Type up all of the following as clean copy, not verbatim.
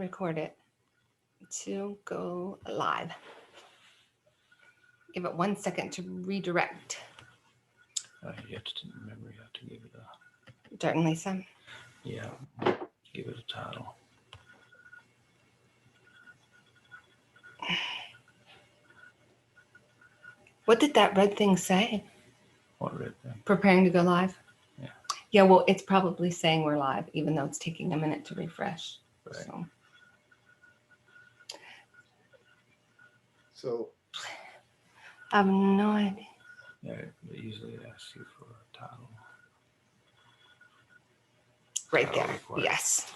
record it to go live. Give it 1 second to redirect. You have to remember, you have to give it a... Dart and Lisa. Yeah, give it a title. What did that red thing say? What red thing? Preparing to go live? Yeah. Yeah, well, it's probably saying we're live, even though it's taking a minute to refresh. Right. So I have no idea. Yeah, it usually asks you for a title. Right Title there. required. Yes.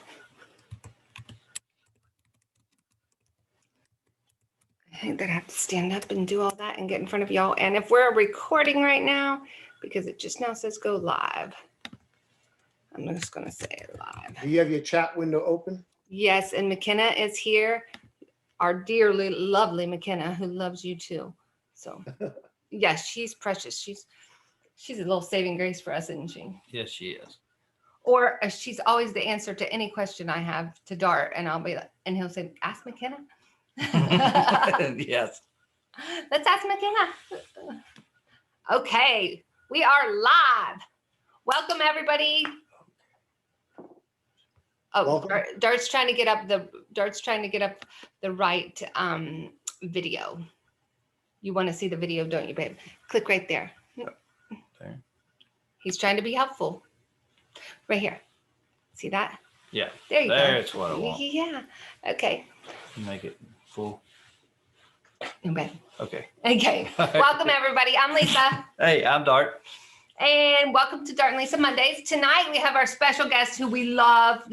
I think that I have to stand up and do all that and get in front of y'all. And if we're recording right now, because it just now says go live, I'm just going to say live. do you have your chat window open? Yes, and McKenna is here. Our dearly lovely McKenna, who loves you too. So, yes, she's precious. She's a little saving grace for us, isn't she? Yes, she is. Or she's always the answer to any question I have to Dart, and I'll be like, and he'll say, "Ask McKenna." Yes. Let's ask McKenna. Okay, we are live. Welcome everybody. Oh, Welcome. Dart's trying to get up the right video. You want to see the video, don't you, babe? Click right there. There. He's trying to be helpful. Right here. See that? Yeah. There you go. That's what I want. Yeah. Okay. Make it full. Okay. Okay. Okay. Welcome everybody. I'm Lisa. Hey, I'm Dart. And welcome to Dart and Lisa Mondays. Tonight we have our special guest who we love,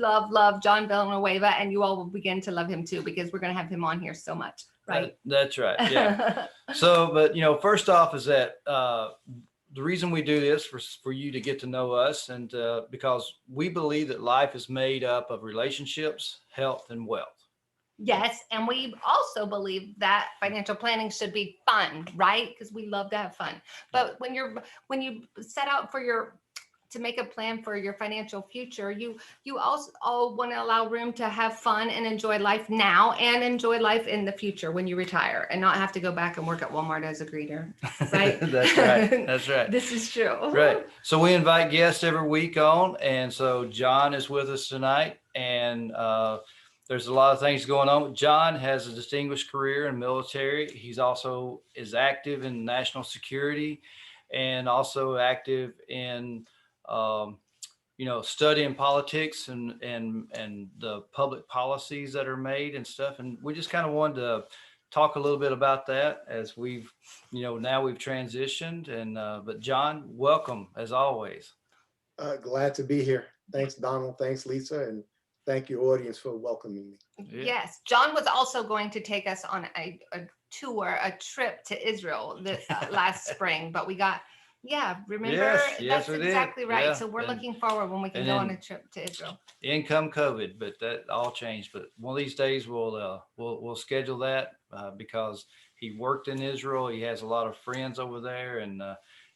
John Villanueva, and you all will begin to love him too because we're going to have him on here so much, right? That's right. Yeah. So, but first off is that the reason we do this for you to get to know us, and because we believe that life is made up of relationships, health, and wealth. Yes, and we also believe that financial planning should be fun, right? Because we love to have fun. But when you set out to make a plan for your financial future, you also want to allow room to have fun and enjoy life now and enjoy life in the future when you retire and not have to go back and work at Walmart as a greeter, right? That's right. That's right. This is true. Right. So we invite guests every week on, and so John is with us tonight, and there's a lot of things going on. John has a distinguished career in military. He's also is active in national security, and also active in studying politics and the public policies that are made and stuff. And we just kind of wanted to talk a little bit about that as we've, now we've transitioned. And but John, welcome as always. Glad to be here. Thanks, Donald. Thanks, Lisa. And thank you, audience, for welcoming me. Yeah. Yes, John was also going to take us on a trip to Israel this last spring, but we got, remember? Yes, That's we did. exactly right. Yeah. So we're looking forward when we can and go then- on a trip to Israel. In come COVID, but that all changed. But one of these days we'll schedule that because he worked in Israel. He has a lot of friends over there, and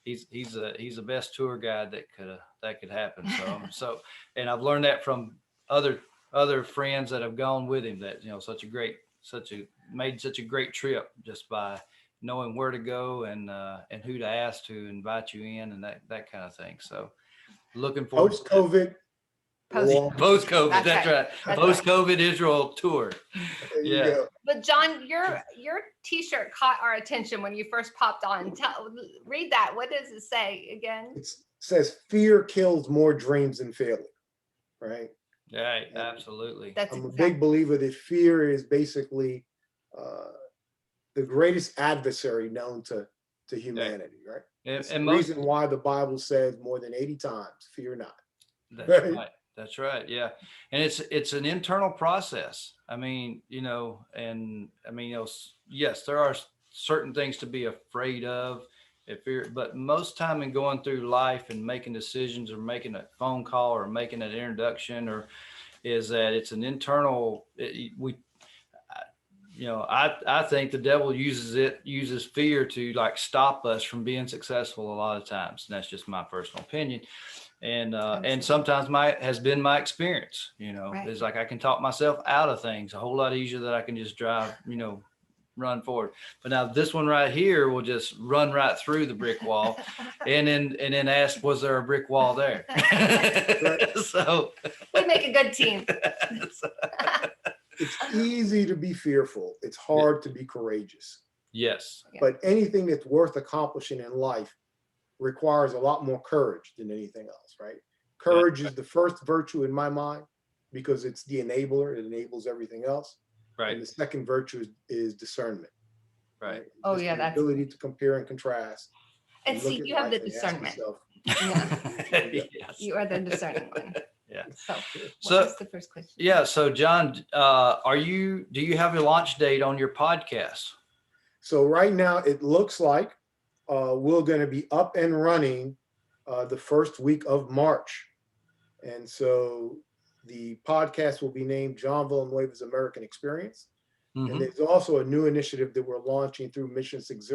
he's the best tour guide that could happen. So and I've learned that from other friends that have gone with him, that made such a great trip just by knowing where to go and who to ask to invite you in and that kind of thing. So looking forward. Post-COVID. Post-COVID, that's right. That's Post-COVID Israel tour. There you Yeah. go. But John, your T-shirt caught our attention when you first popped on. Read that. What does it say again? It says fear kills more dreams than failure, right? Right, absolutely. That's I'm a exactly. big believer that fear is basically the greatest adversary known to humanity, right? It's the reason why the Bible says more than 80 times, fear not. That's right. That's right. Yeah. And it's an internal process. I mean, yes, there are certain things to be afraid of, but most time in going through life and making decisions or making a phone call or making an introduction is that it's an internal, I think the devil uses fear to like stop us from being successful a lot of times. And that's just my personal opinion. And Absolutely. sometimes has been my experience, Right. it's like I can talk myself out of things a whole lot easier than I can just drive, run forward. But now this one right here will just run right through the brick wall and then ask, was there a brick wall there? So We make a good team. It's easy to be fearful. It's hard to be courageous. yes. But anything that's worth accomplishing in life requires a lot more courage than anything else, right? Courage is the first virtue in my mind because it's the enabler. It enables everything else. Right. And the second virtue is discernment. Right. Oh, Just yeah, the that's ability to compare and contrast. And look see, at you have life the and ask discernment. yourself, Yeah. Yes. You are the discerning one. Yeah. So, So- what was the first question? Yeah. So John, do you have a launch date on your podcast? So right now it looks like we're going to be up and running the first week of March. And so the podcast will be named John Villanueva's American Experience. And there's also a new initiative that we're launching through Mission 60,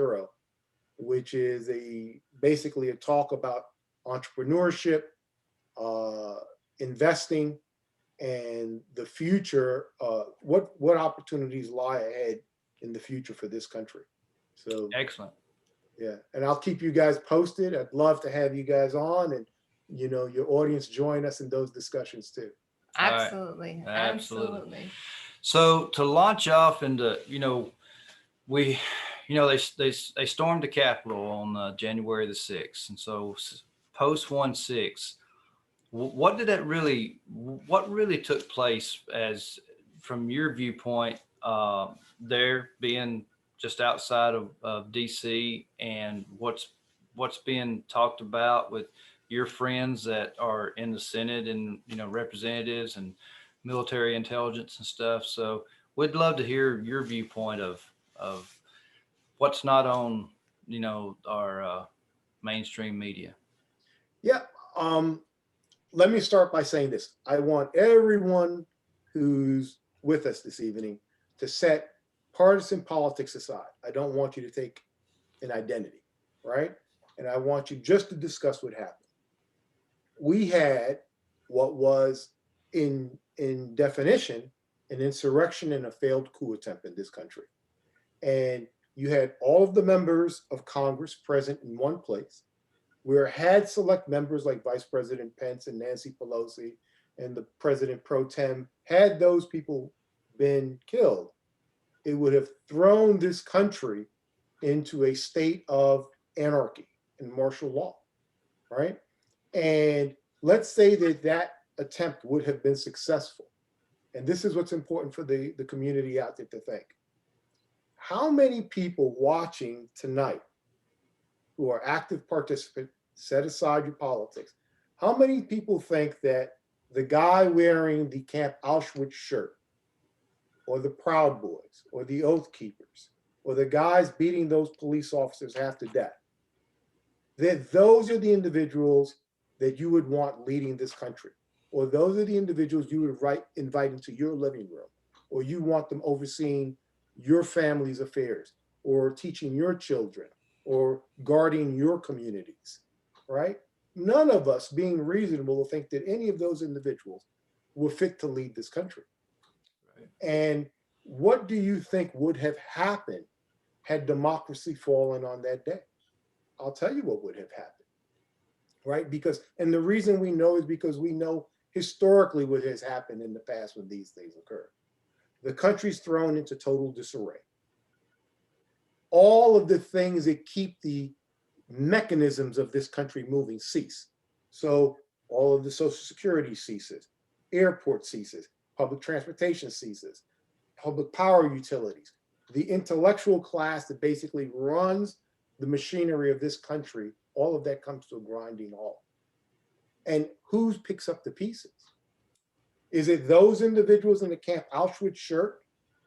which is basically a talk about entrepreneurship, investing, and the future. What opportunities lie ahead in the future for this country. So Excellent. yeah, and I'll keep you guys posted. I'd love to have you guys on, and your audience join us in those discussions too. Absolutely. Right. Absolutely. Absolutely. So to launch off into, we, they stormed the Capitol on January the 6th. And so post 1/6, what really took place as from your viewpoint, there being just outside of DC, and what's being talked about with your friends that are in the Senate and, representatives and military intelligence and stuff. So we'd love to hear your viewpoint of what's not on, our mainstream media. Yeah. Let me start by saying this. I want everyone who's with us this evening to set partisan politics aside. I don't want you to take an identity, right? And I want you just to discuss what happened. We had what was in definition an insurrection and a failed coup attempt in this country. And you had all of the members of Congress present in one place, where had select members like Vice President Pence and Nancy Pelosi and the President pro tem, had those people been killed, it would have thrown this country into a state of anarchy and martial law, right? And let's say that attempt would have been successful. And this is what's important for the community out there to think. How many people watching tonight who are active participants, set aside your politics, how many people think that the guy wearing the Camp Auschwitz shirt, or the Proud Boys, or the Oath Keepers, or the guys beating those police officers half to death, that those are the individuals that you would want leading this country? Or those are the individuals you would invite into your living room, or you want them overseeing your family's affairs, or teaching your children, or guarding your communities, right? None of us, being reasonable, will think that any of those individuals were fit to lead this country. Right. And what do you think would have happened had democracy fallen on that day? I'll tell you what would have happened, right? And the reason we know is because we know historically what has happened in the past when these things occur. The country's thrown into total disarray. All of the things that keep the mechanisms of this country moving cease. So all of the Social Security ceases, airport ceases, public transportation ceases, public power utilities. The intellectual class that basically runs the machinery of this country, all of that comes to a grinding halt. And who picks up the pieces? Is it those individuals in the Camp Auschwitz shirt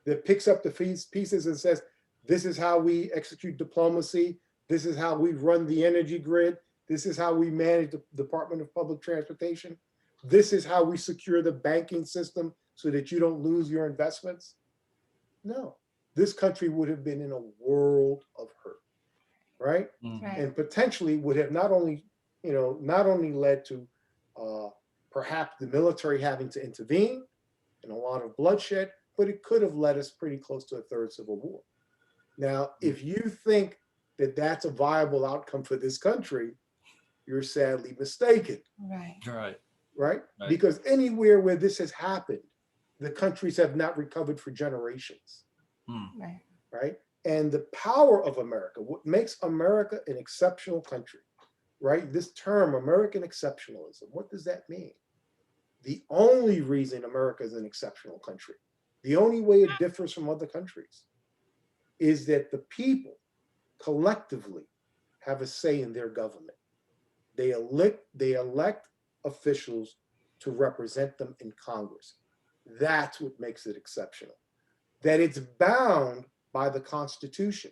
that picks up the pieces and says, this is how we execute diplomacy, this is how we run the energy grid, this is how we manage the Department of Public Transportation, this is how we secure the banking system so that you don't lose your investments? No, this country would have been in a world of hurt, right? Right. And potentially would have not only led to perhaps the military having to intervene and a lot of bloodshed, but it could have led us pretty close to a third civil war. Now, if you think that that's a viable outcome for this country, you're sadly mistaken, Right. Right. right? Right. Because anywhere where this has happened, the countries have not recovered for generations, Right. right? And the power of America, what makes America an exceptional country, right? This term, American exceptionalism, what does that mean? The only reason America is an exceptional country, the only way it differs from other countries, is that the people collectively have a say in their government. They elect officials to represent them in Congress. That's what makes it exceptional. That it's bound by the Constitution,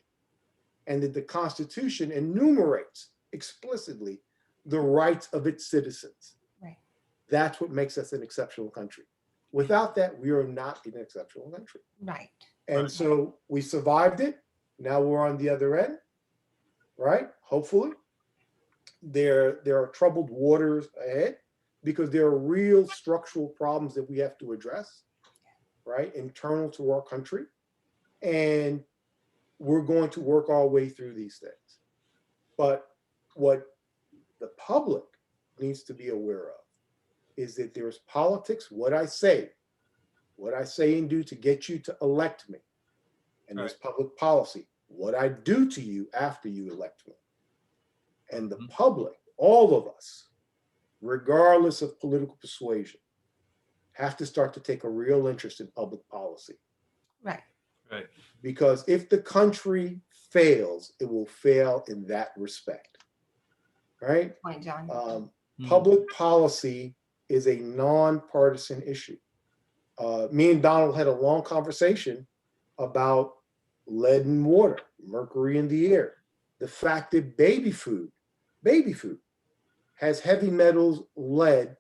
and that the Constitution enumerates explicitly the rights of its citizens. Right. That's what makes us an exceptional country. Without that, we are not an exceptional country. Right. And Right. so we survived it. Now we're on the other end, right? Hopefully. There are troubled waters ahead because there are real structural problems that we have to address, right? Internal to our country. And we're going to work our way through these things. But what the public needs to be aware of is that there's politics, what I say and do to get you to elect me. And there's public policy, what I do to you after you elect me. And the public, all of us, regardless of political persuasion, have to start to take a real interest in public policy. Right. Right. Because if the country fails, it will fail in that respect. Right? Point, John. Public policy is a nonpartisan issue. Me and Donald had a long conversation about lead in water, mercury in the air, the fact that baby food has heavy metals, lead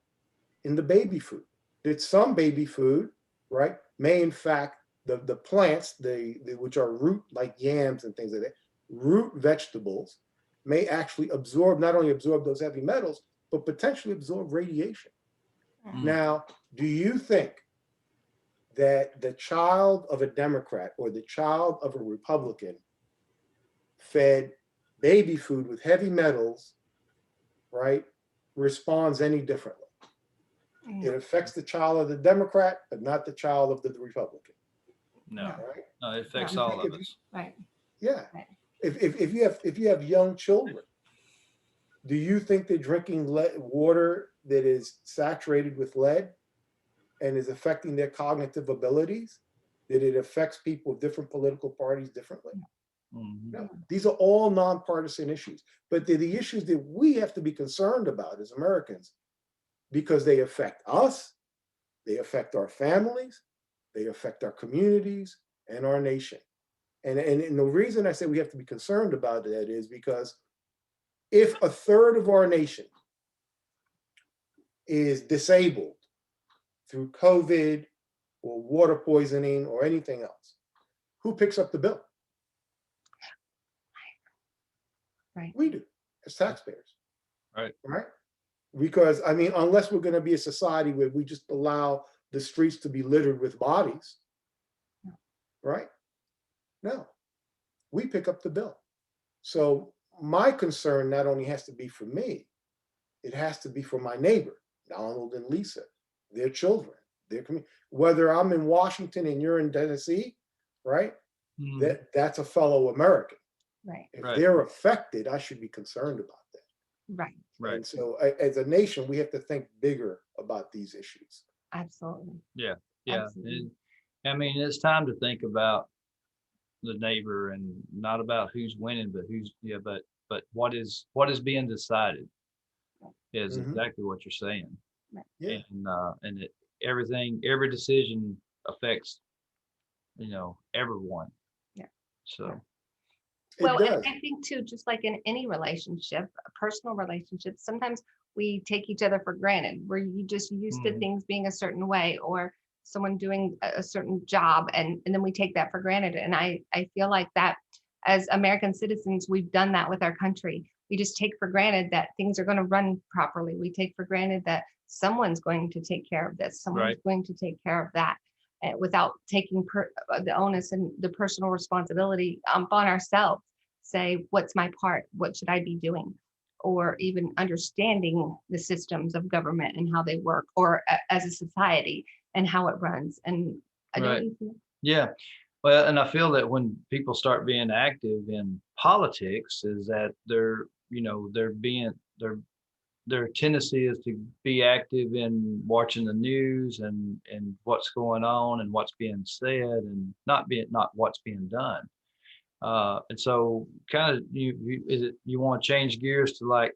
in the baby food. That some baby food, right, may in fact, the plants, which are root, like yams and things like that, root vegetables, may actually not only absorb those heavy metals, but potentially absorb radiation. Now, do you think that the child of a Democrat or the child of a Republican fed baby food with heavy metals, right, responds any differently? It affects the child of the Democrat, but not the child of the Republican. No. Right? No, it affects No. all of us. Right. Yeah. Right. If you have young children, do you think they're drinking water that is saturated with lead and is affecting their cognitive abilities? That it affects people of different political parties differently? No, these are all nonpartisan issues, but they're the issues that we have to be concerned about as Americans because they affect us, they affect our families, they affect our communities and our nation. And the reason I say we have to be concerned about that is because if a third of our nation is disabled through COVID or water poisoning or anything else, who picks up the bill? Right. We do, as taxpayers. Right. Right? Because, I mean, unless we're going to be a society where we just allow the streets to be littered with bodies, right? No, we pick up the bill. So my concern not only has to be for me, it has to be for my neighbor, Donald and Lisa, their children, their community. Whether I'm in Washington and you're in Tennessee, right? That's a fellow American. Right. If they're affected, I should be concerned about that. Right. Right. And so as a nation, we have to think bigger about these issues. Absolutely. Yeah. Absolutely. I mean, it's time to think about the neighbor and not about who's winning, but but what is being decided is exactly what you're saying. Right. Yeah. And every decision affects, everyone. Yeah. So. Well, It and does. I think too, just like in any relationship, a personal relationship, sometimes we take each other for granted. We're just used to things being a certain way or someone doing a certain job, and then we take that for granted. And I feel like that as American citizens, we've done that with our country. We just take for granted that things are going to run properly. We take for granted that someone's going to take care of this, someone's Right. going to take care of that, without taking the onus and the personal responsibility on ourselves. Say, what's my part? What should I be doing? Or even understanding the systems of government and how they work, or as a society and how it runs. And I Right. don't think Yeah. Well, and I feel that when people start being active in politics, is that their tendency is to be active in watching the news and what's going on and what's being said and not what's being done. And so kind of you want to change gears to like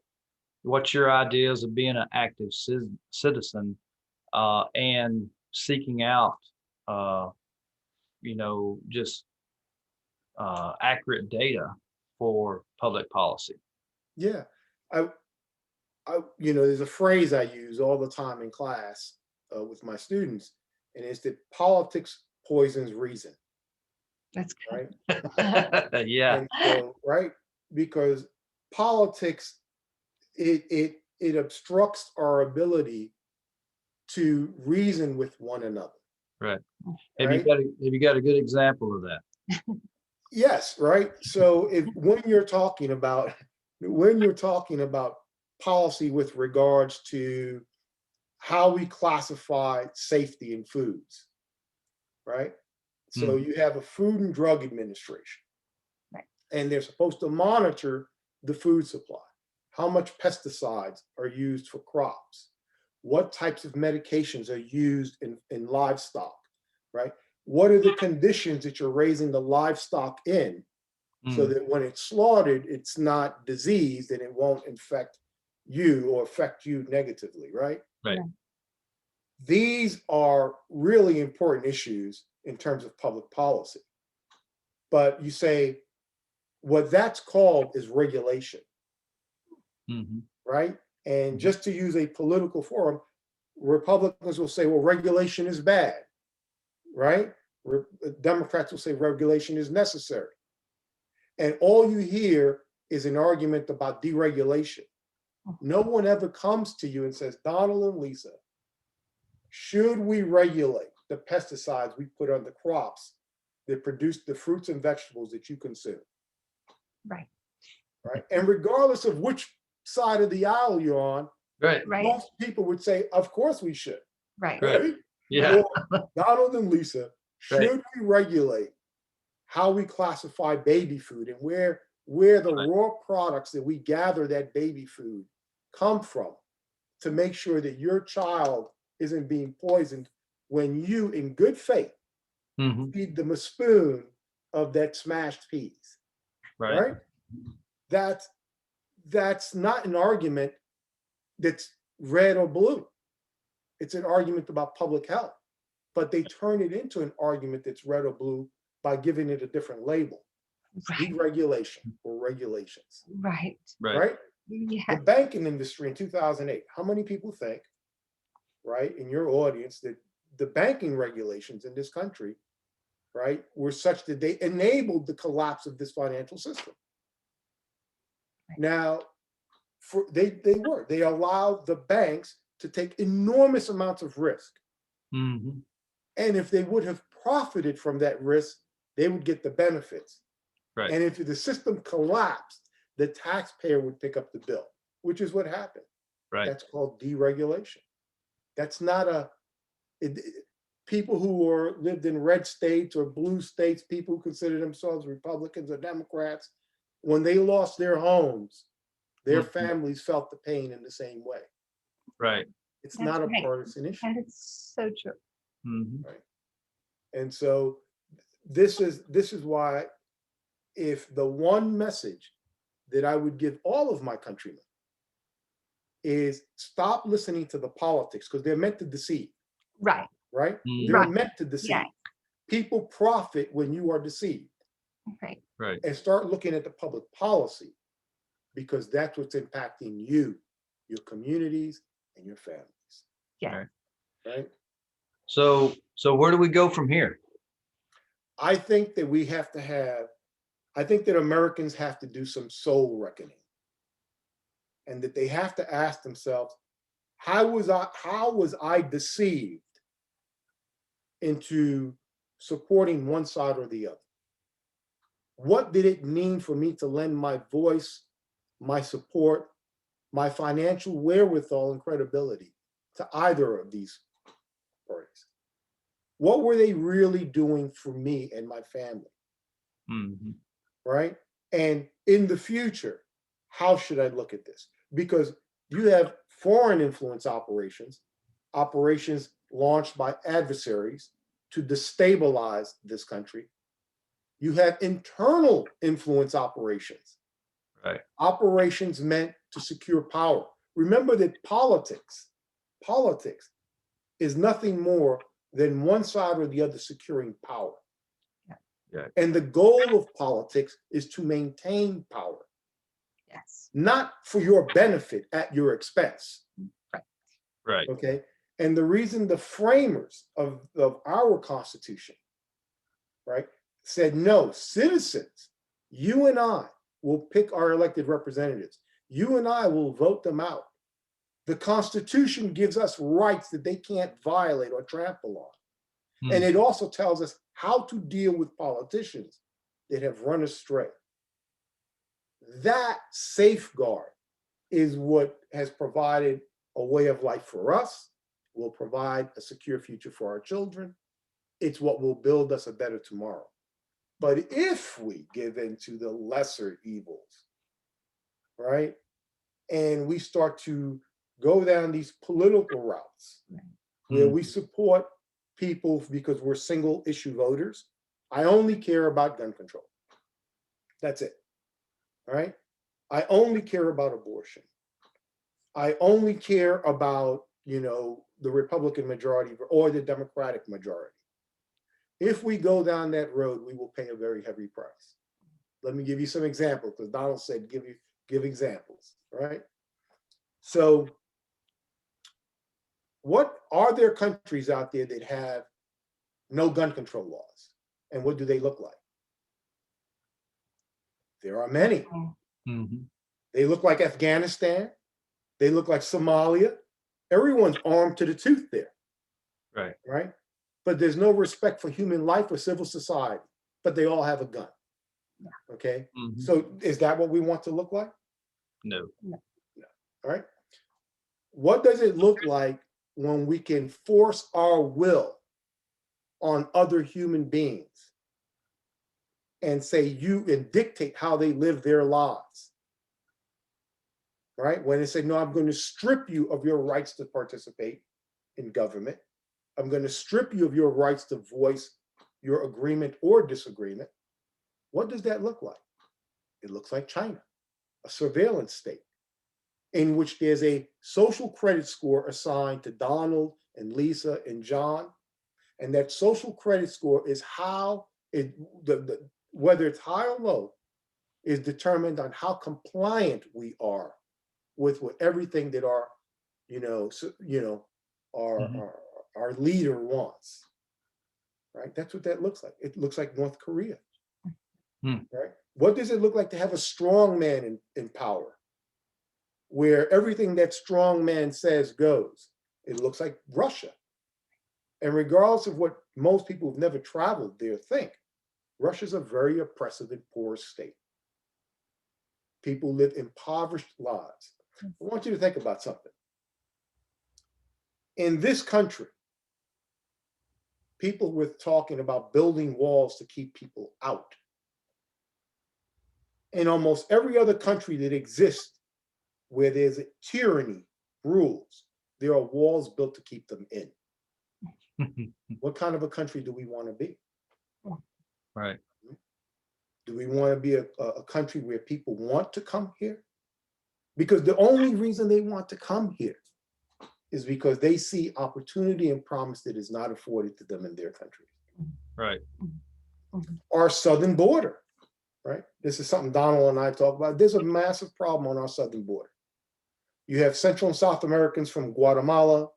what's your ideas of being an active citizen and seeking out uh, just accurate data for public policy. Yeah. I, there's a phrase I use all the time in class with my students, and it's that politics poisons reason, that's good. right? Yeah. And so, right, because politics, it obstructs our ability to reason with one another, Right. right? Have you got a good example of that? Yes, right. So if when you're talking about policy with regards to how we classify safety in foods, right? So Mm. you have a Food and Drug Administration, Right. and they're supposed to monitor the food supply. How much pesticides are used for crops? What types of medications are used in livestock, right? What are the conditions that you're raising the livestock in so Mm. that when it's slaughtered, it's not diseased and it won't infect you or affect you negatively, right? Right. Yeah. These are really important issues in terms of public policy. But you say what that's called is regulation, Mm-hmm. right? And just to use a political forum, Republicans will say, well, regulation is bad, right? Democrats will say regulation is necessary. And all you hear is an argument about deregulation. No one ever comes to you and says, Donald and Lisa, should we regulate the pesticides we put on the crops that produce the fruits and vegetables that you consume? Right. Right. And regardless of which side of the aisle you're on, Right. Right. most people would say, of course we should. Right. Right. Yeah. Or, Donald and Lisa, should we regulate how we classify baby food and where the raw products that we gather that baby food come from to make sure that your child isn't being poisoned when you, in good faith, Mm-hmm. feed them a spoon of that smashed peas, Right. right? That's not an argument that's red or blue. It's an argument about public health, but they turn it into an argument that's red or blue by giving it a different label, Right. deregulation or regulations, Right. Right. right? Yeah. The banking industry in 2008, how many people think, right, in your audience, that the banking regulations in this country, right, were such that they enabled the collapse of this financial system? Right. Now, they allowed the banks to take enormous amounts of risk. Mm-hmm. And if they would have profited from that risk, they would get the benefits. Right. And if the system collapsed, the taxpayer would pick up the bill, which is what happened. Right. That's called deregulation. That's not people who lived in red states or blue states, people who consider themselves Republicans or Democrats, when they lost their homes, their Mhm. families felt the pain in the same way. Right. It's That's not a right. partisan issue. And it's so true. Mm-hmm. And so this is why, if the one message that I would give all of my countrymen is stop listening to the politics, because they're meant to deceive, Right. right? Mhm. They're Right. meant to deceive. Yeah. People profit when you are deceived. Right. Right. And start looking at the public policy, because that's what's impacting you, your communities, and your families. Yeah. Right. Right? So where do we go from here? I think that Americans have to do some soul reckoning. and that they have to ask themselves, how was I deceived into supporting one side or the other? What did it mean for me to lend my voice, my support, my financial wherewithal and credibility to either of these parties? What were they really doing for me and my family? Mhm. Right? And in the future, how should I look at this? Because you have foreign influence operations, operations launched by adversaries to destabilize this country. You have internal influence operations, Right. operations meant to secure power. Remember that politics is nothing more than one side or the other securing power. Yeah. And the goal of politics is to maintain power, Yes. not for your benefit at your expense. Right. Okay. And the reason the framers of our Constitution, right, said no, citizens, you and I will pick our elected representatives. You and I will vote them out. The Constitution gives us rights that they can't violate or trample on. And it also tells us how to deal with politicians that have run astray. That safeguard is what has provided a way of life for us, will provide a secure future for our children. It's what will build us a better tomorrow. But if we give in to the lesser evils, right, and we start to go down these political routes where we support people because we're single issue voters, I only care about gun control. That's it. All right. I only care about abortion. I only care about, the Republican majority or the Democratic majority. If we go down that road, we will pay a very heavy price. Let me give you some examples, because Donald said give examples, right? So what are there countries out there that have no gun control laws? And what do they look like? There are many. Mm-hmm. They look like Afghanistan. They look like Somalia. Everyone's armed to the tooth there. Right. Right? But there's no respect for human life or civil society, but they all have a gun. Okay? Mm-hmm. So is that what we want to look like? No. All right? What does it look like when we can force our will on other human beings and say and dictate how they live their lives? Right? When they say, no, I'm going to strip you of your rights to participate in government. I'm going to strip you of your rights to voice your agreement or disagreement. What does that look like? It looks like China, a surveillance state in which there's a social credit score assigned to Donald and Lisa and John. And that social credit score is how whether it's high or low is determined on how compliant we are with everything that our our leader wants. Right? That's what that looks like. It looks like North Korea. Right? What does it look like to have a strong man in power, where everything that strong man says goes? It looks like Russia. And regardless of what most people who've never traveled there think, Russia's a very oppressive and poor state. People live impoverished lives. I want you to think about something. In this country, people were talking about building walls to keep people out. In almost every other country that exists where there's a tyranny rules, there are walls built to keep them in. What kind of a country do we want to be? Right. Do we want to be a country where people want to come here? Because the only reason they want to come here is because they see opportunity and promise that is not afforded to them in their country. Right. Our southern border, right? This is something Donald and I talk about. There's a massive problem on our southern border. You have Central and South Americans from Guatemala,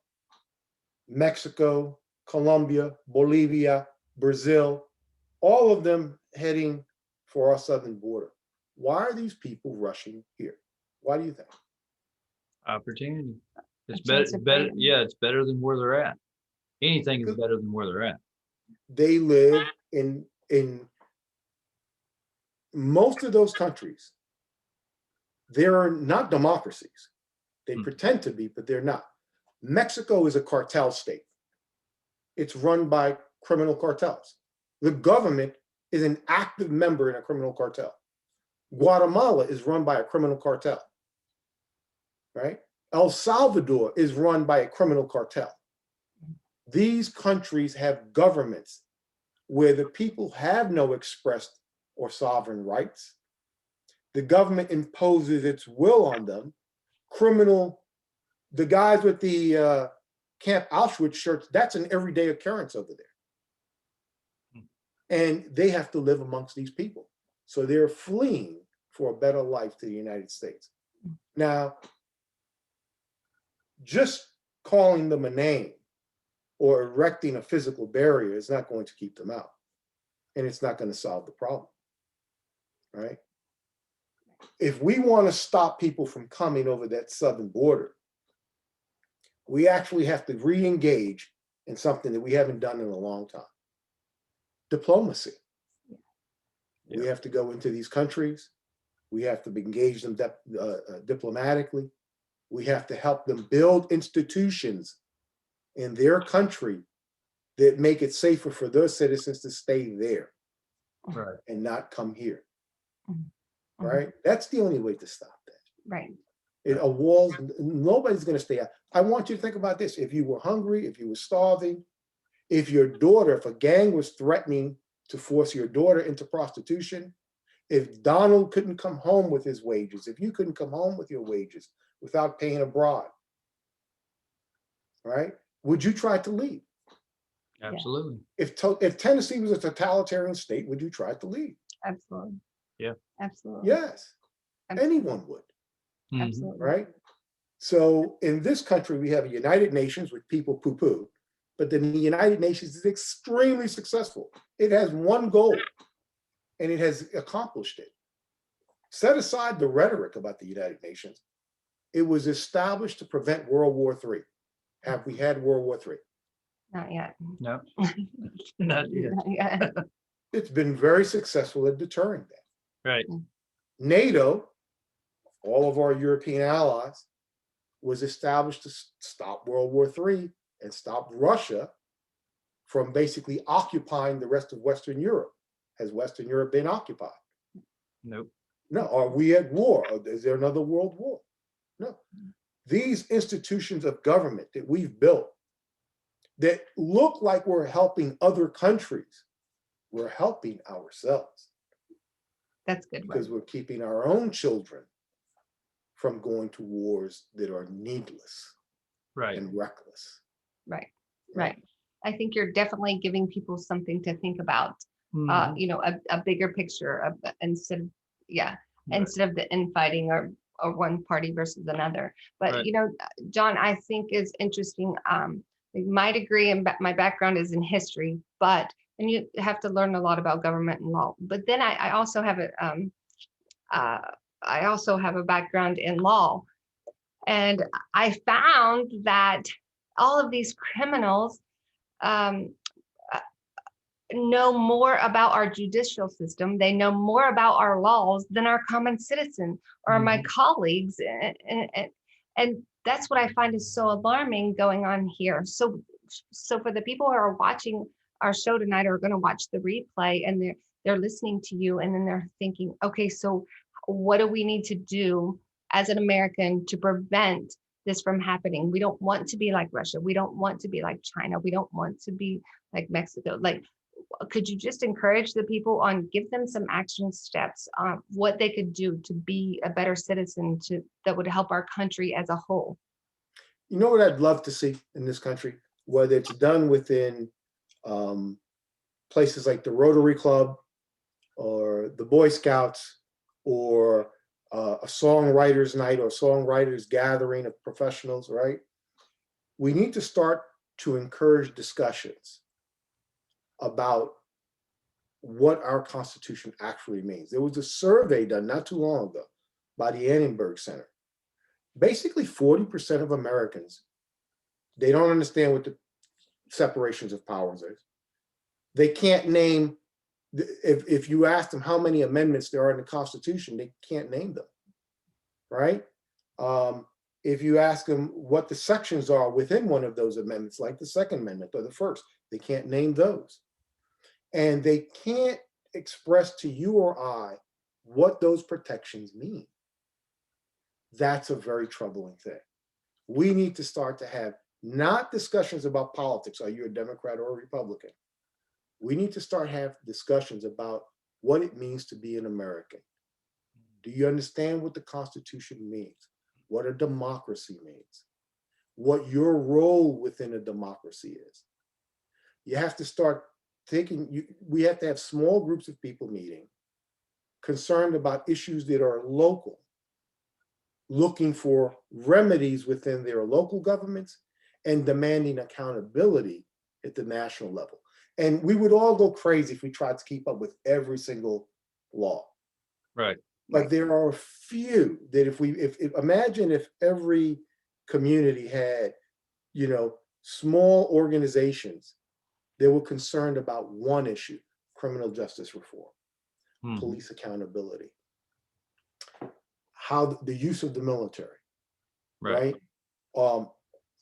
Mexico, Colombia, Bolivia, Brazil, all of them heading for our southern border. Why are these people rushing here? Why do you think? Opportunity. It's A better, chance of better. freedom. Yeah, it's better than where they're at. Anything is Good. better than where they're at. They live in most of those countries. They're not democracies. They Hmm. pretend to be, but they're not. Mexico is a cartel state. It's run by criminal cartels. The government is an active member in a criminal cartel. Guatemala is run by a criminal cartel, right? El Salvador is run by a criminal cartel. These countries have governments where the people have no expressed or sovereign rights. The government imposes its will on them. The guys with the Camp Auschwitz shirts, that's an everyday occurrence over there. And they have to live amongst these people. So they're fleeing for a better life to the United States. Now, just calling them a name or erecting a physical barrier is not going to keep them out. And it's not going to solve the problem, right? If we want to stop people from coming over that southern border, we actually have to re-engage in something that we haven't done in a long time. Diplomacy. Yeah. We have to go into these countries. We have to engage them diplomatically. We have to help them build institutions in their country that make it safer for their citizens to stay there Right. and not come here. Mm-hmm. Right? That's the only way to stop that. Right. A wall, nobody's going to stay out. I want you to think about this. If you were hungry, if you were starving, if a gang was threatening to force your daughter into prostitution, if Donald couldn't come home with his wages, if you couldn't come home with your wages without paying abroad, right? Would you try to leave? Absolutely. If Tennessee was a totalitarian state, would you try to leave? Absolutely. Yeah. Absolutely. Yes. Absolutely. Anyone would. Absolutely. Right? So in this country, we have a United Nations which people poo-poo, but then the United Nations is extremely successful. It has one goal, and it has accomplished it. Set aside the rhetoric about the United Nations. It was established to prevent World War III. Have we had World War III? Not yet. No, not yet. Not yet. It's been very successful at deterring that. Right. NATO, all of our European allies, was established to stop World War III and stop Russia from basically occupying the rest of Western Europe. Has Western Europe been occupied? Nope. No. Are we at war? Is there another world war? No. These institutions of government that we've built that look like we're helping other countries, we're helping ourselves. That's good. Because we're keeping our own children from going to wars that are needless, Right. and reckless. Right. Right. I think you're definitely giving people something to think about. A bigger picture instead of instead of the infighting or one party versus another. But John, I think is interesting. My degree and my background is in history, and you have to learn a lot about government and law. But then I also have a background in law, and I found that all of these criminals know more about our judicial system. They know more about our laws than our common citizen or my colleagues. And that's what I find is so alarming going on here. So for the people who are watching our show tonight, or are going to watch the replay, and they're listening to you, and then they're thinking, okay, so what do we need to do as an American to prevent this from happening? We don't want to be like Russia. We don't want to be like China. We don't want to be like Mexico. Could you just encourage the people give them some action steps on what they could do to be a better citizen that would help our country as a whole? You know what I'd love to see in this country, whether it's done within places like the Rotary Club or the Boy Scouts, or a songwriters night or songwriters gathering of professionals, right? We need to start to encourage discussions about what our Constitution actually means. There was a survey done not too long ago by the Annenberg Center basically 40% of Americans, they don't understand what the separations of powers is. They can't name, if you ask them how many amendments there are in the Constitution, they can't name them, right? If you ask them what the sections are within one of those amendments, like the Second Amendment or the First, they can't name those. And they can't express to you or I what those protections mean. That's a very troubling thing. We need to start to have not discussions about politics. Are you a Democrat or a Republican? We need to start have discussions about what it means to be an American. Do you understand what the Constitution means? What a democracy means? What your role within a democracy is? You have to start thinking, we have to have small groups of people meeting, concerned about issues that are local, looking for remedies within their local governments and demanding accountability at the national level. And we would all go crazy if we tried to keep up with every single law. Right. But there are a few that if imagine if every community had, small organizations that were concerned about one issue: criminal justice reform, police accountability, how the use of the military, right?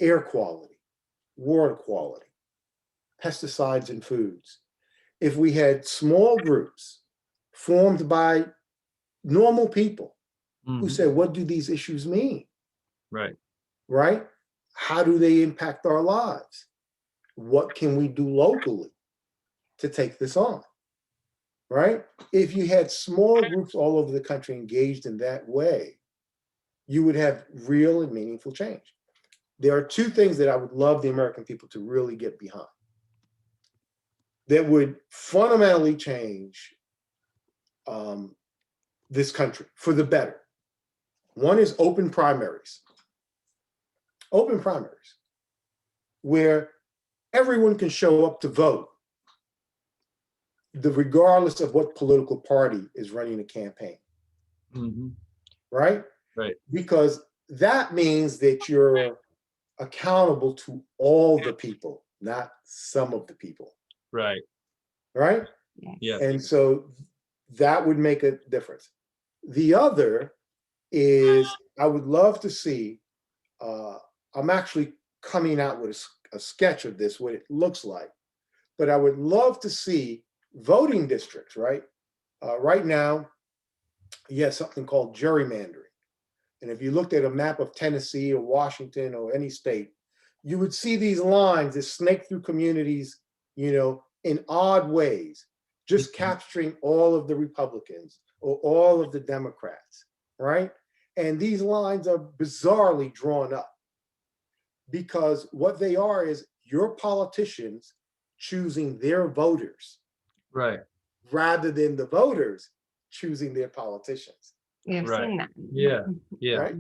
Air quality, water quality, pesticides in foods. If we had small groups formed by normal people who said, what do these issues mean? Right. Right? How do they impact our lives? What can we do locally to take this on? Right? If you had small groups all over the country engaged in that way, you would have real and meaningful change. There are two things that I would love the American people to really get behind that would fundamentally change this country for the better. One is open primaries. Open primaries, where everyone can show up to vote, regardless of what political party is running a campaign. Right? Right. Because that means that you're accountable to all the people, not some of the people. Right. Right? Yeah. And so that would make a difference. The other is I would love to see, I'm actually coming out with a sketch of this, what it looks like, but I would love to see voting districts, right? Right now, you have something called gerrymandering. And if you looked at a map of Tennessee or Washington or any state, you would see these lines that snake through communities, in odd ways, just capturing all of the Republicans or all of the Democrats, right? And these lines are bizarrely drawn up because what they are is your politicians choosing their voters. Right. Rather than the voters choosing their politicians. You've seen that. Yeah. Yeah. Right?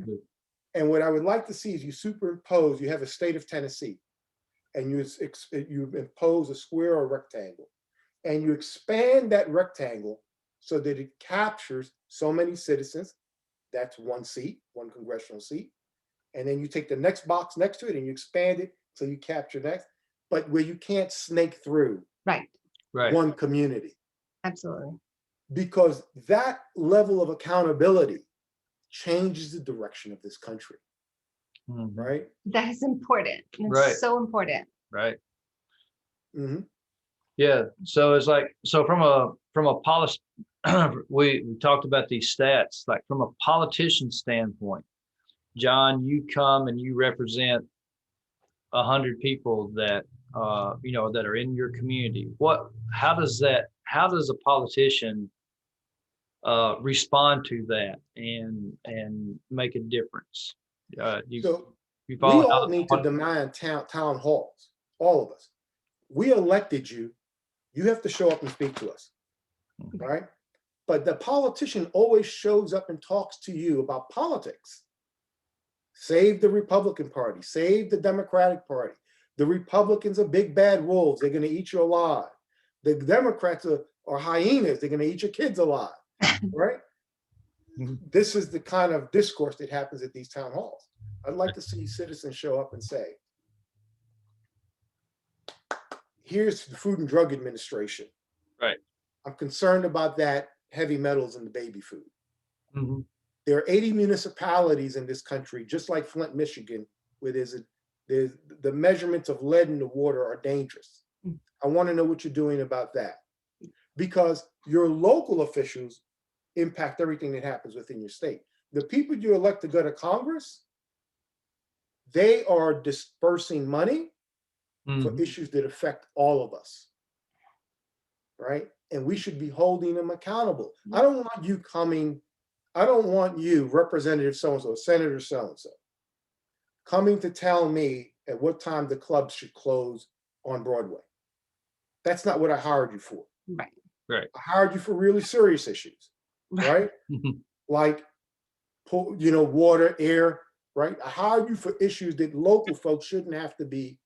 And what I would like to see is you superimpose, you have a state of Tennessee, and you impose a square or rectangle, and you expand that rectangle so that it captures so many citizens. That's one seat, one congressional seat. And then you take the next box next to it and you expand it so you capture next, but where you can't snake through Right. one community. Absolutely. Because that level of accountability changes the direction of this country. Right? That is important. It's Right. so important. Right. Yeah. So it's like, so from a policy, we talked about these stats, like from a politician standpoint, John, you come and you represent 100 people that, that are in your community. How does a politician respond to that and make a difference? We all need to demand town halls, all of us. We elected you. You have to show up and speak to us, right? But the politician always shows up and talks to you about politics. Save the Republican Party, save the Democratic Party. The Republicans are big bad wolves. They're going to eat you alive. The Democrats are hyenas. They're going to eat your kids alive, right? this is the kind of discourse that happens at these town halls. I'd like to see citizens show up and say, here's the Food and Drug Administration. Right. I'm concerned about that heavy metals in the baby food. Mm-hmm. There are 80 municipalities in this country, just like Flint, Michigan, where there's the measurements of lead in the water are dangerous. I want to know what you're doing about that, because your local officials impact everything that happens within your state. The people you elect to go to Congress, they are dispersing money for issues that affect all of us, right? And we should be holding them accountable. I don't want you, Representative so-and-so, Senator so-and-so, coming to tell me at what time the clubs should close on Broadway. That's not what I hired you for. Right. Right. I hired you for really serious issues, right? Like, water, air, right? I hired you for issues that local folks shouldn't have to be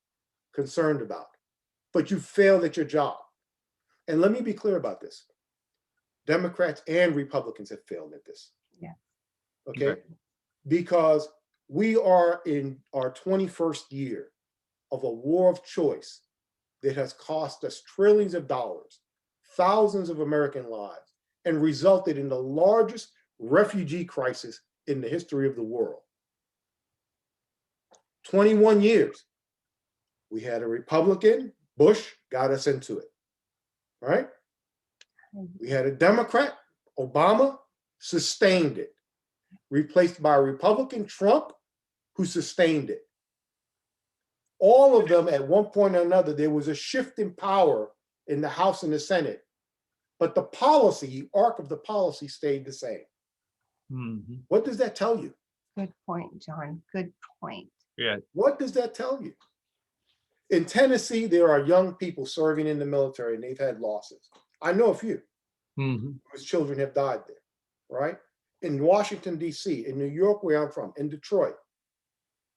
concerned about, but you failed at your job. And let me be clear about this. Democrats and Republicans have failed at this. Yeah. Okay. Okay. Because we are in our 21st year of a war of choice that has cost us trillions of dollars, thousands of American lives, and resulted in the largest refugee crisis in the history of the world. 21 years. We had a Republican, Bush got us into it, right? We had a Democrat, Obama, sustained it, replaced by a Republican, Trump, who sustained it. All of them, at one point or another, there was a shift in power in the House and the Senate, but the policy, the arc of the policy stayed the same. What does that tell you? Good point, John. Good point. Yeah. What does that tell you? In Tennessee, there are young people serving in the military and they've had losses. I know a few whose children have died there, right? In Washington, D.C., in New York, where I'm from, in Detroit.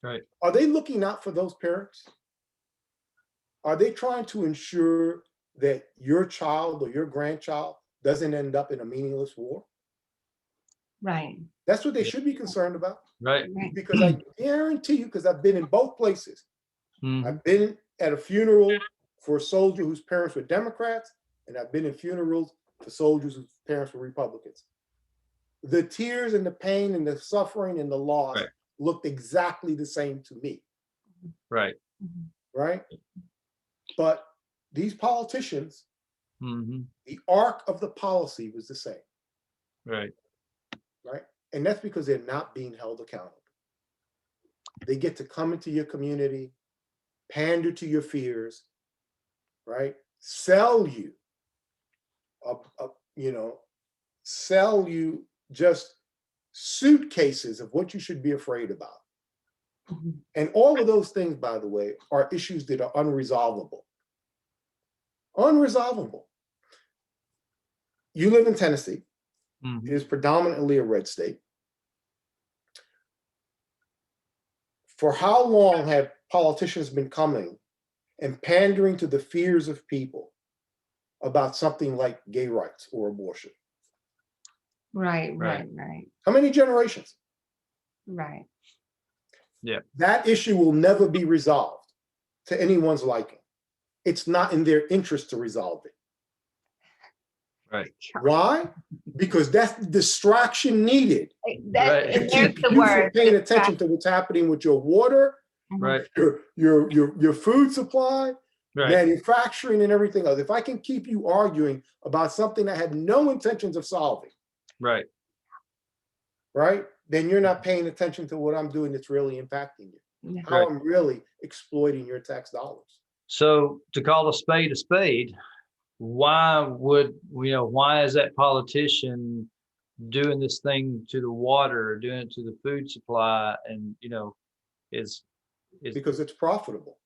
Right. Are they looking out for those parents? Are they trying to ensure that your child or your grandchild doesn't end up in a meaningless war? Right. That's what they should be concerned about. Right. Right. Because I guarantee you, because I've been in both places. Mhm. I've been at a funeral for a soldier whose parents were Democrats, and I've been in funerals for soldiers whose parents were Republicans. The tears and the pain and the suffering and the loss Right. looked exactly the same to me, Right. right? But these politicians, Mhm. the arc of the policy was the same, Right. right? And that's because they're not being held accountable. They get to come into your community, pander to your fears, right? Sell you, sell you just suitcases of what you should be afraid about. And all of those things, by the way, are issues that are unresolvable. Unresolvable. You live in Tennessee. It is predominantly a red state. For how long have politicians been coming and pandering to the fears of people about something like gay rights or abortion? Right. Right. How many generations? Right. Yeah. That issue will never be resolved to anyone's liking. It's not in their interest to resolve it. Right. Why? Because that's the distraction needed That, Right. and to there's keep the you from word. paying attention to what's happening with your water, Right. your food supply, Right. manufacturing, and everything else. If I can keep you arguing about something I had no intentions of solving, Right. right, then you're not paying attention to what I'm doing that's really impacting you, Yeah. how Right. I'm really exploiting your tax dollars. So to call a spade, why is that politician doing this thing to the water, doing it to the food supply, and is Because it's profitable.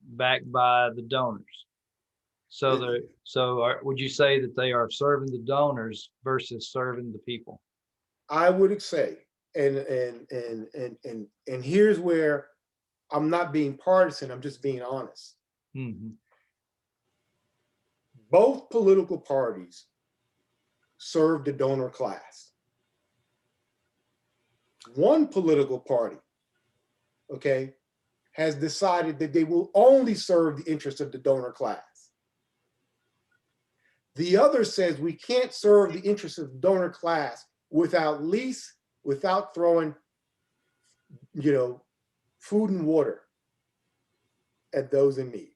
backed by the donors? So would you say that they are serving the donors versus serving the people? I would say, and here's where I'm not being partisan, I'm just being honest. Both political parties serve the donor class. One political party, okay, has decided that they will only serve the interests of the donor class. The other says we can't serve the interests of the donor class without throwing, food and water at those in need.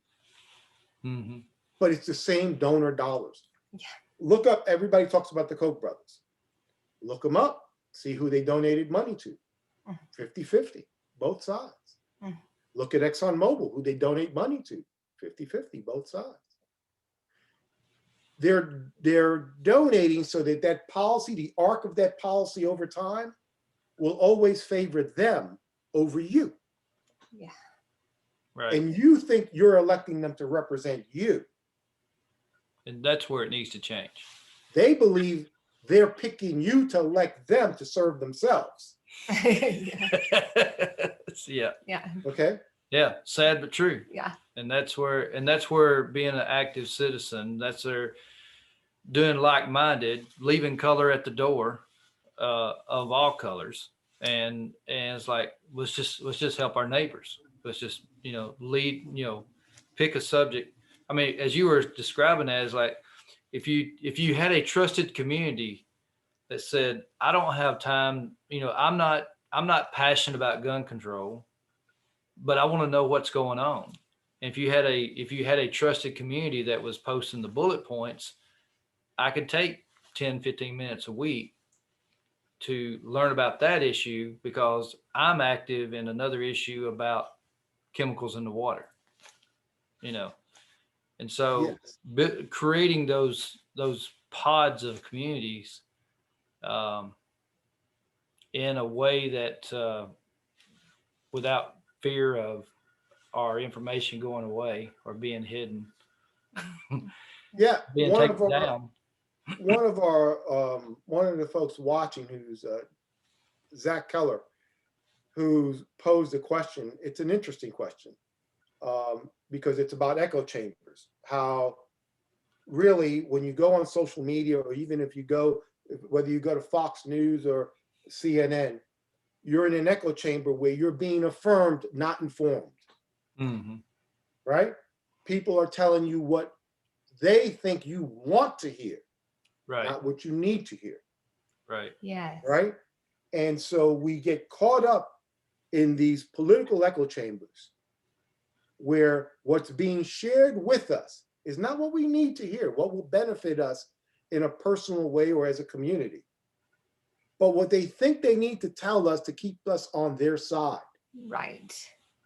Mm-hmm. But it's the same donor dollars. Yeah. Look up, everybody talks about the Koch brothers. Look them up, see who they donated money to. 50-50, both sides. Mm. Look at ExxonMobil, who they donate money to. 50-50, both sides. They're donating so that policy, the arc of that policy over time, will always favor them over you. Yeah. Right. And you think you're electing them to represent you. And that's where it needs to change. They believe they're picking you to elect them to serve themselves. Yeah. Yeah. Yeah. Okay. Yeah. Sad but true. Yeah. And that's where being an active citizen, that's their doing like-minded, leaving color at the door, of all colors. And it's like, let's just help our neighbors. Let's just, lead, pick a subject. I mean, as you were describing that, is like, if you had a trusted community that said, I don't have time, I'm not passionate about gun control, but I want to know what's going on. And if you had a trusted community that was posting the bullet points, I could take 10, 15 minutes a week to learn about that issue because I'm active in another issue about chemicals in the water, And so Yes. creating those pods of communities, in a way that, without fear of our information going away or being hidden, Yeah. being taken down. One of the folks watching, who's Zach Keller, who's posed a question. It's an interesting question, because it's about echo chambers. How really, when you go on social media, or even whether you go to Fox News or CNN, you're in an echo chamber where you're being affirmed, not informed. Mm-hmm. Right? People are telling you what they think you want to hear, Right. not what you need to hear. Right. Yes. Right? And so we get caught up in these political echo chambers where what's being shared with us is not what we need to hear, what will benefit us in a personal way or as a community, but what they think they need to tell us to keep us on their side. Right.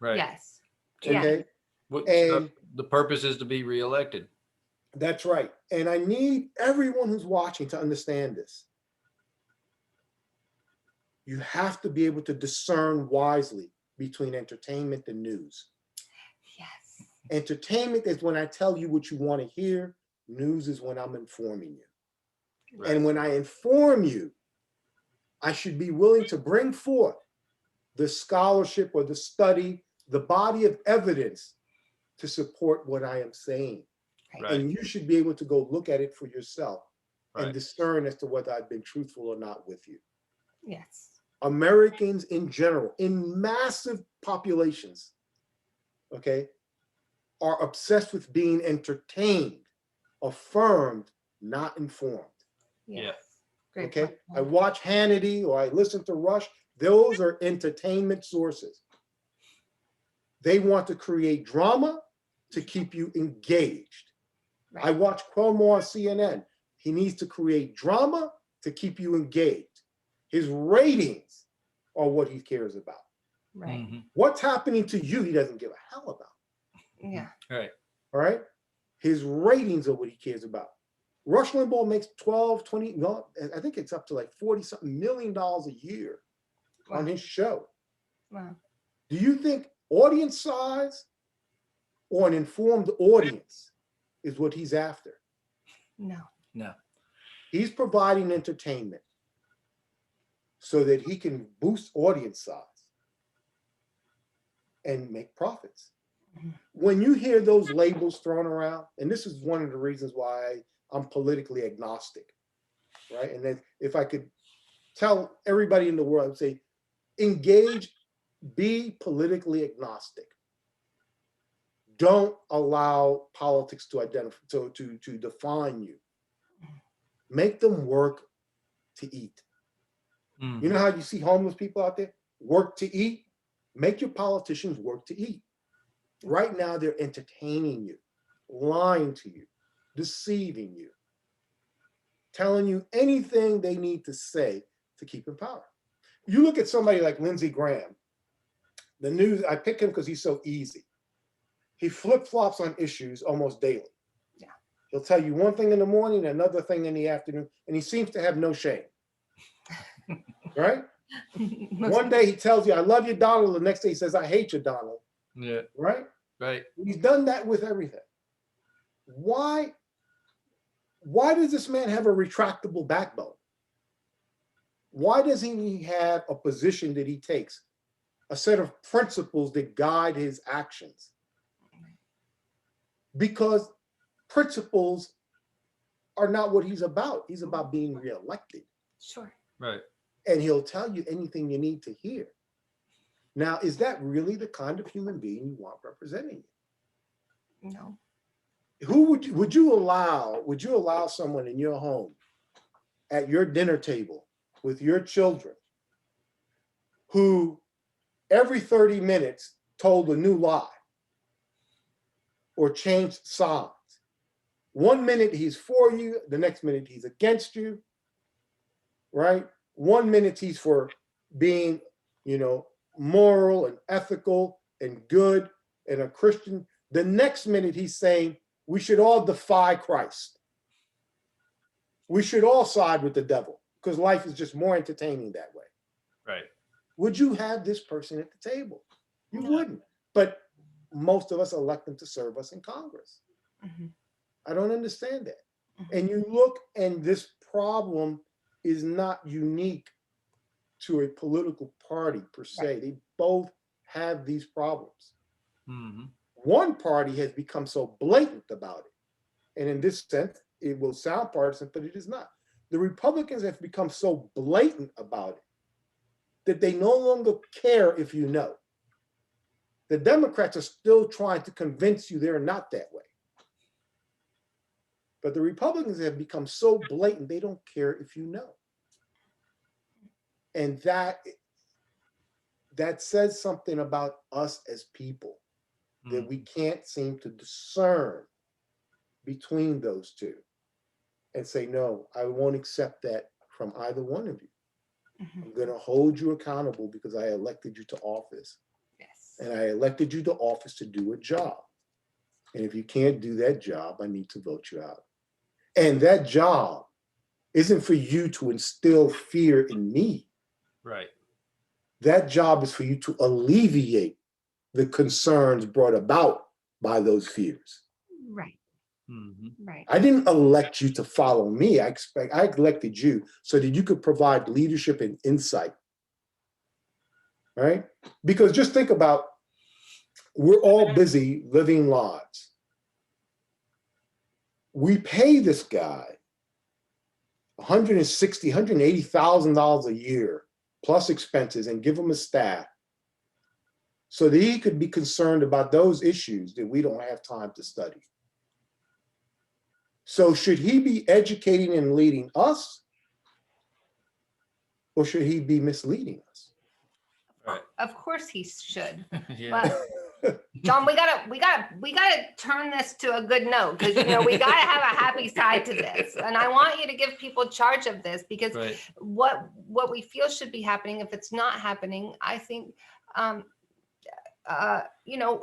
Right. Yes. Okay. Yeah. And the purpose is to be reelected. That's right. And I need everyone who's watching to understand this. You have to be able to discern wisely between entertainment and news. Yes. Entertainment is when I tell you what you want to hear. News is when I'm informing you. Right. And when I inform you, I should be willing to bring forth the scholarship or the study, the body of evidence to support what I am saying. Right. And you should be able to go look at it for yourself and Right. discern as to whether I've been truthful or not with you. Yes. Americans in general, in massive populations, okay, are obsessed with being entertained, affirmed, not informed. Yes. Yeah. Great Okay. point. I watch Hannity or I listen to Rush. Those are entertainment sources. They want to create drama to keep you engaged. Right. I watch Cuomo on CNN. He needs to create drama to keep you engaged. His ratings are what he cares about. Right. Mm-hmm. What's happening to you, he doesn't give a hell about. Yeah. Right. All right. His ratings are what he cares about. Rush Limbaugh makes 12, 20, no, I think it's up to like 40 something $1 million a year on his show. Wow. Do you think audience size or an informed audience is what he's after? No. No. He's providing entertainment so that he can boost audience size and make profits. Mhm. When you hear those labels thrown around, and this is one of the reasons why I'm politically agnostic, right? And then if I could tell everybody in the world, I'd say, engage, be politically agnostic. Don't allow politics to identify, to define you. Make them work to eat. Mhm. You know how you see homeless people out there? Work to eat. Make your politicians work to eat. Right now, they're entertaining you, lying to you, deceiving you, telling you anything they need to say to keep in power. You look at somebody like Lindsey Graham, the news, I pick him because he's so easy. He flip-flops on issues almost daily. Yeah. He'll tell you one thing in the morning, another thing in the afternoon, and he seems to have no shame. Right? One day he tells you, I love you, Donald. The next day he says, I hate you, Donald. Yeah. Right? Right. He's done that with everything. Why does this man have a retractable backbone? Why doesn't he have a position that he takes, a set of principles that guide his actions? Because principles are not what he's about. He's about being reelected. Sure. Right. And he'll tell you anything you need to hear. Now, is that really the kind of human being you want representing you? No. Who would you allow someone in your home at your dinner table with your children who every 30 minutes told a new lie or changed sides? One minute he's for you, the next minute he's against you, right? One minute he's for being, moral and ethical and good and a Christian. The next minute he's saying we should all defy Christ. We should all side with the devil because life is just more entertaining that way. Right. Would you have this person at the table? You No. wouldn't. But most of us elect them to serve us in Congress. Mm-hmm. I don't understand that. Mm-hmm. And you look, and this problem is not unique to a political party per se. Right. They both have these problems. Mm-hmm. One party has become so blatant about it. And in this sense, it will sound partisan, but it is not. The Republicans have become so blatant about it that they no longer care if you know. The Democrats are still trying to convince you they're not that way. But the Republicans have become so blatant, they don't care if you know. And that says something about us as people, that we can't seem to discern between those two and say, no, I won't accept that from either one of you. Mm-hmm. I'm going to hold you accountable because I elected you to office. Yes. And I elected you to office to do a job. And if you can't do that job, I need to vote you out. And that job isn't for you to instill fear in me. Right. That job is for you to alleviate the concerns brought about by those fears. Right. Mm-hmm. Right. I didn't elect you to follow me. I elected you so that you could provide leadership and insight. Right? Because just think about, we're all busy living lives. We pay this guy $160,000, $180,000 a year plus expenses and give him a staff so that he could be concerned about those issues that we don't have time to study. So should he be educating and leading us, or should he be misleading us? Right. Of course he should. Yeah. But John, we gotta turn this to a good note because we gotta have a happy side to this. And I want you to give people charge of this because Right. what we feel should be happening, if it's not happening, I think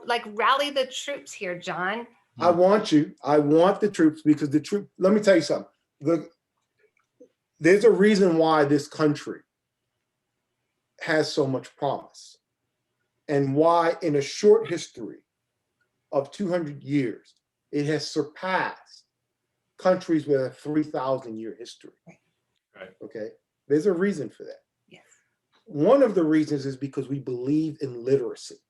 like rally the troops here, John. I want the troops, because the troop, let me tell you something. There's a reason why this country has so much promise, and why in a short history of 200 years, it has surpassed countries with a 3,000-year history. Right. Okay. There's a reason for that. Yes. One of the reasons is because we believe in literacy.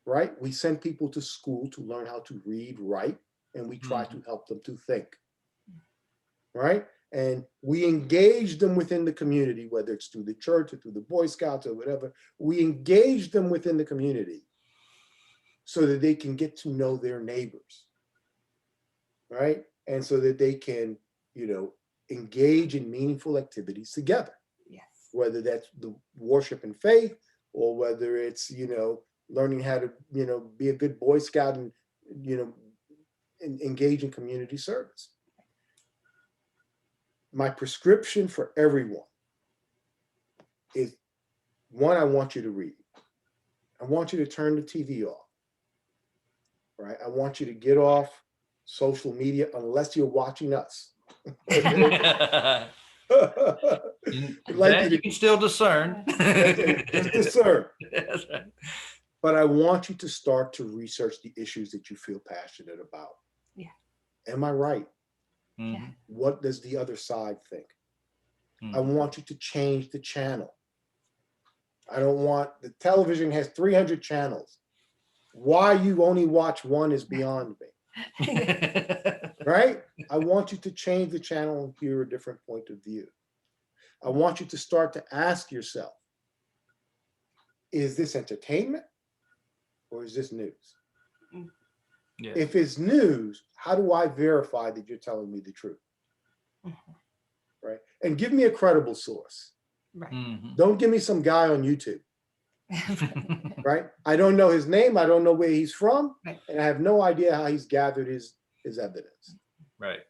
Right? We send people to school to learn how to read, write, and we try to help them to think. Right? And we engage them within the community, whether it's through the church or through the Boy Scouts or whatever. We engage them within the community so that they can get to know their neighbors, right? And so that they can, engage in meaningful activities together, Yes. whether that's the worship and faith, or whether it's, learning how to, be a good Boy Scout and, engage in community service. My prescription for everyone is, one, I want you to read. I want you to turn the TV off, right? I want you to get off social media unless you're watching us. That Like you can still discern. just discern. That's right. But I want you to start to research the issues that you feel passionate about. Yeah. Am I right? Mhm. What does the other side think? I Mhm. want you to change the channel. I don't want, the television has 300 channels. Why you only watch one is beyond me, right? I want you to change the channel and hear a different point of view. I want you to start to ask yourself, is this entertainment or is this news? Yeah. If it's news, how do I verify that you're telling me the truth? Mhm. Right? And give me a credible source. Right. Mhm. Don't give me some guy on YouTube, right? I don't know his name. I don't know where he's from. Right. And I have no idea how he's gathered his evidence, Right.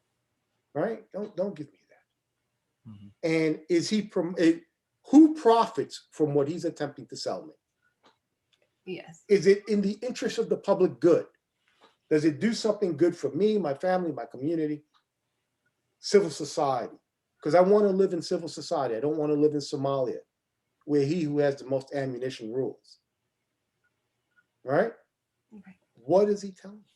right? Don't give me that. Mhm. And is he, who profits from what he's attempting to sell me? Yes. Is it in the interest of the public good? Does it do something good for me, my family, my community, civil society? Because I want to live in civil society. I don't want to live in Somalia, where he who has the most ammunition rules. Right? Okay. What is he telling me?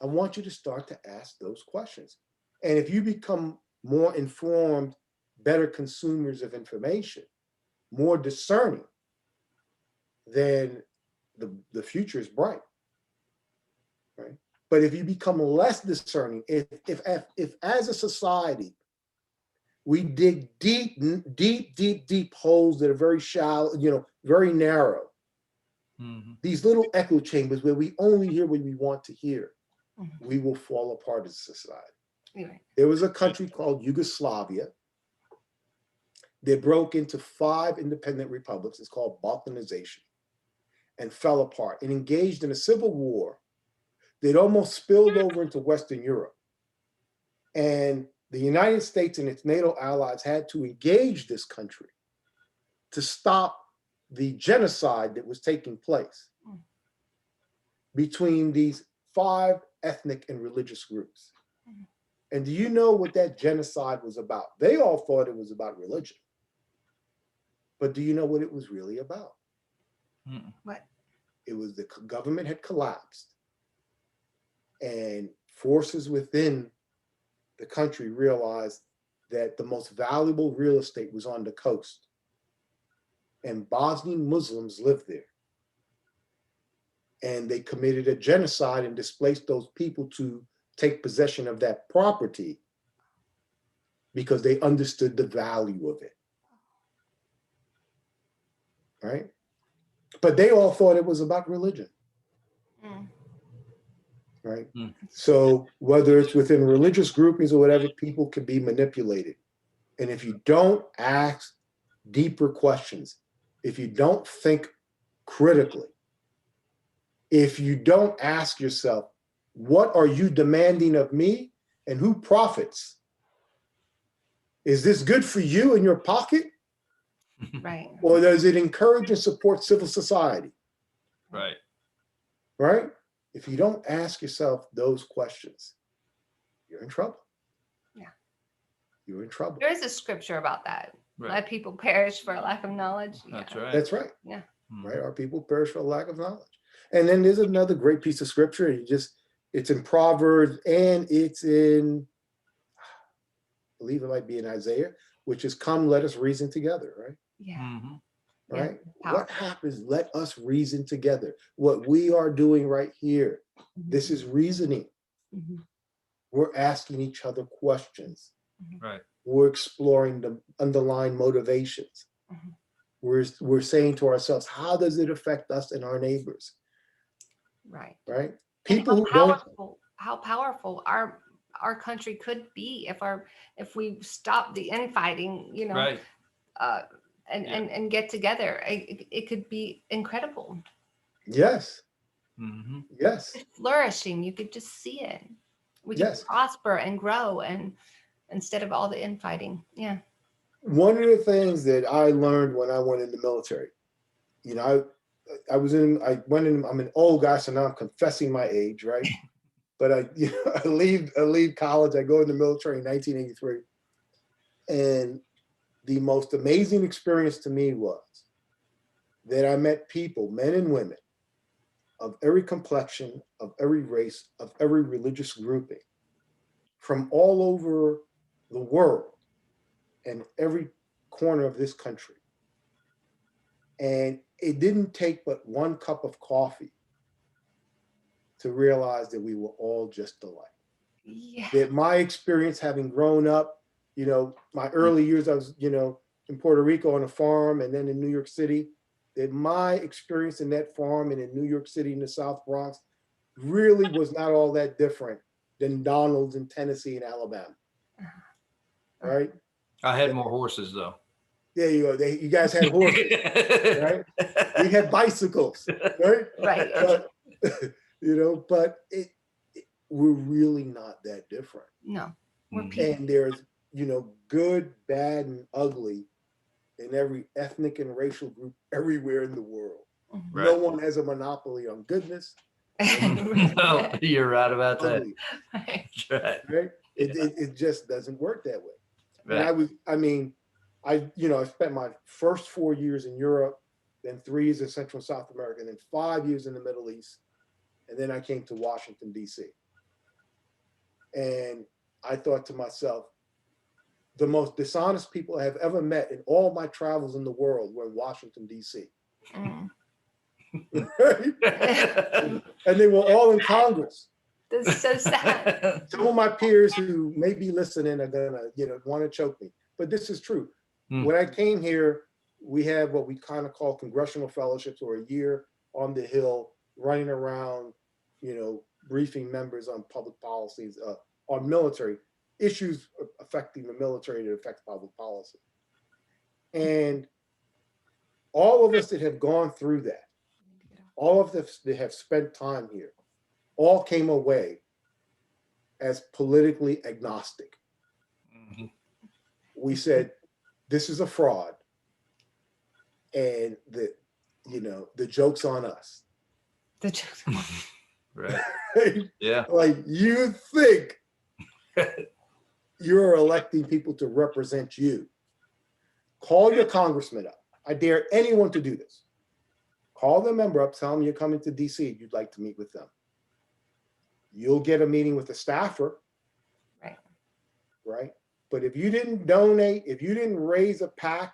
I want you to start to ask those questions. And if you become more informed, better consumers of information, more discerning, then the future is bright. Right? But if you become less discerning, if as a society we dig deep holes that are very shallow, very narrow, Mhm. these little echo chambers where we only hear what we want to hear, Mhm. we will fall apart as a society. Anyway. There was a country called Yugoslavia that broke into 5 independent republics. It's called Balkanization, and fell apart and engaged in a civil war that almost spilled over into Western Europe. And the United States and its NATO allies had to engage this country to stop the genocide that was taking place between these 5 ethnic and religious groups. And do you know what that genocide was about? They all thought it was about religion. But do you know what it was really about? Mhm. What? It was the government had collapsed, and forces within the country realized that the most valuable real estate was on the coast, and Bosnian Muslims lived there. And they committed a genocide and displaced those people to take possession of that property because they understood the value of it. Right? But they all thought it was about religion. Mm. Right? Mm. So whether it's within religious groupings or whatever, people can be manipulated. And if you don't ask deeper questions, if you don't think critically, if you don't ask yourself, what are you demanding of me and who profits? Is this good for you in your pocket? Right. Or does it encourage and support civil society? Right. Right? If you don't ask yourself those questions, you're in trouble. Yeah. You're in trouble. There is a scripture about that. Right. Let people perish for a lack of knowledge. That's Yeah. right. That's right. Yeah. Mhm. Right? Our people perish for lack of knowledge. And then there's another great piece of scripture. It's in Proverbs and it's in, I believe it might be in Isaiah, which is, come, let us reason together, right? Yeah. Mhm. Right? Yeah. What happens? Let us reason together. What we are doing right here, Mhm. this is reasoning. Mhm. We're asking each other questions. Right. We're exploring the underlying motivations. Mhm. We're saying to ourselves, how does it affect us and our neighbors? Right. Right? And People who don't, how powerful our country could be if we stop the infighting, Right. uh, Yeah. and get together. It could be incredible. yes, Mm-hmm. yes, Flourishing. You could just see it. We could yes. prosper and grow, and instead of all the infighting. Yeah. One of the things that I learned when I went in the military, I went in, I'm an old guy, so now I'm confessing my age, right? But I leave college, I go in the military in 1983. And the most amazing experience to me was that I met people, men and women, of every complexion, of every race, of every religious grouping, from all over the world and every corner of this country. And it didn't take but one cup of coffee to realize that we were all just alike. Yeah. That my experience having grown up, my early years, I was, in Puerto Rico on a farm and then in New York City, that my experience in that farm and in New York City in the South Bronx really was not all that different than Donald's in Tennessee and Alabama. Right? I had more horses though. There you go. You guys had horses, right? We had bicycles, right? Right. But, but we're really not that different. No. We're Mhm. people. And there's, good, bad, and ugly in every ethnic and racial group everywhere in the world. Mhm. Right. No one has a monopoly on goodness. No, you're right about that. Ugly, Right. That's right. right? It just doesn't work that way. And Right. I spent my first 4 years in Europe, then 3 years in Central and South America, and then 5 years in the Middle East. And then I came to Washington, D.C. And I thought to myself, the most dishonest people I have ever met in all my travels in the world were in Washington, D.C. Mm. And they were all in Congress. That's so sad. Some of my peers who may be listening are gonna, want to choke me, but this is true. Hmm. When I came here, we had what we kind of call congressional fellowships, or a year on the Hill, running around, briefing members on public policies, on military issues affecting the military that affect public policy. And all of us that have gone through that, all of us that have spent time here, all came away as politically agnostic. Mhm. We said, this is a fraud, and the joke's on us. The jokes. Right. Yeah. Like, you think you're electing people to represent you. Call your congressman up. I dare anyone to do this. Call the member up, tell them you're coming to DC, you'd like to meet with them. You'll get a meeting with the staffer. Right? But if you didn't donate, if you didn't raise a PAC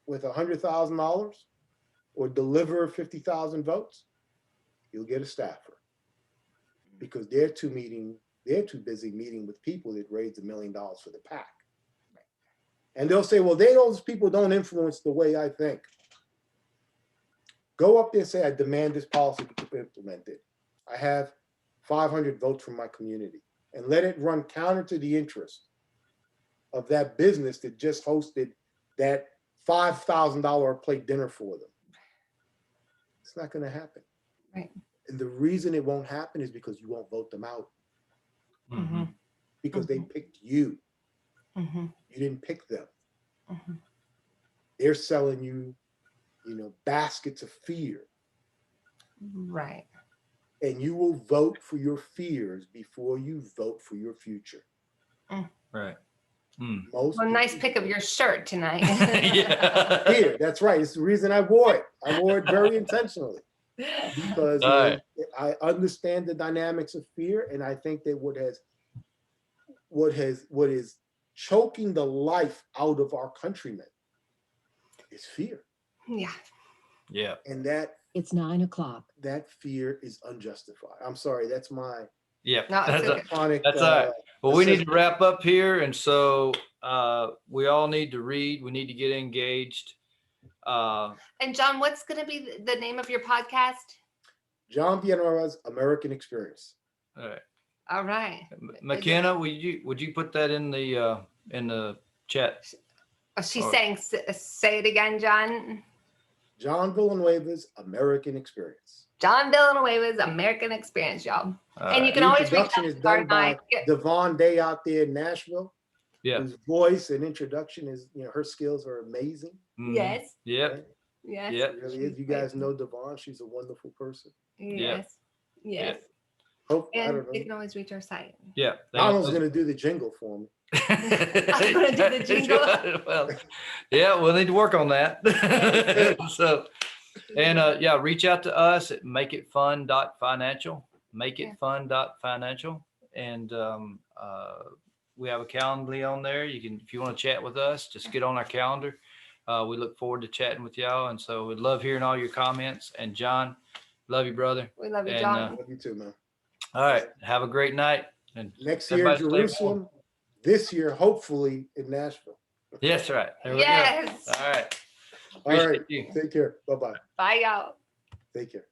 with $100,000 or deliver 50,000 votes, you'll get a staffer, because they're too busy meeting with people that raised $1 million for the PAC. And they'll say, well, those people don't influence the way I think. Go up there and say, I demand this policy be implemented. I have 500 votes from my community, and let it run counter to the interest of that business that just hosted that $5,000 a plate dinner for them. It's not going to happen. Right. And the reason it won't happen is because you won't vote them out, Mhm. because they picked you. Mm-hmm. You didn't pick them. Mm-hmm. They're selling you, baskets of fear. Right. And you will vote for your fears before you vote for your future. Right. Mm. Most Well, nice people- pick of your shirt tonight. Yeah. Fear, that's right. It's the reason I wore it. I wore it very intentionally, because All right. I understand the dynamics of fear, and I think that what is choking the life out of our countrymen is fear. Yeah. Yeah. And that It's 9 o'clock. that fear is unjustified. I'm sorry, that's my Yeah. No, it's okay. chronic. That's all right. Well, we need to wrap up here. And so we all need to read. We need to get engaged. And John, what's going to be the name of your podcast? John Villanueva's American Experience. All right. All right. McKenna, would you put that in the chat? Oh, she's Or- saying, say it again, John. John Villanueva's American Experience. John Villanueva's American Experience, y'all. All And you right. can The always reach introduction out is to done by Garden Eye. Devon Day out there in Nashville. Yeah. Whose voice and introduction is, her skills are amazing. Mhm. Yes. Yep. Right? Yes. Yep. It really is. You guys know Devon. She's a wonderful person. Yes. Yes. Hope, I And don't they know. can always reach our site. Yeah. Donald's going to do the jingle for me. I'm gonna do the jingle. Well, yeah, we'll need to work on that. So, and yeah, reach out to us at makeitfun.financial, makeitfun.financial. And we have a Calendly on there. You can, if you want to chat with us, just get on our calendar. We look forward to chatting with y'all. And so we'd love hearing all your comments. And John, love you, brother. We love you, And, John. Love you too, man. All right. Have a great night. And Next year, everybody stay warm. Jerusalem. This year, hopefully, in Nashville. Yes, right. There we Yes. go. All right. All right. Appreciate you. Take care. Bye-bye. Bye, y'all. Take care.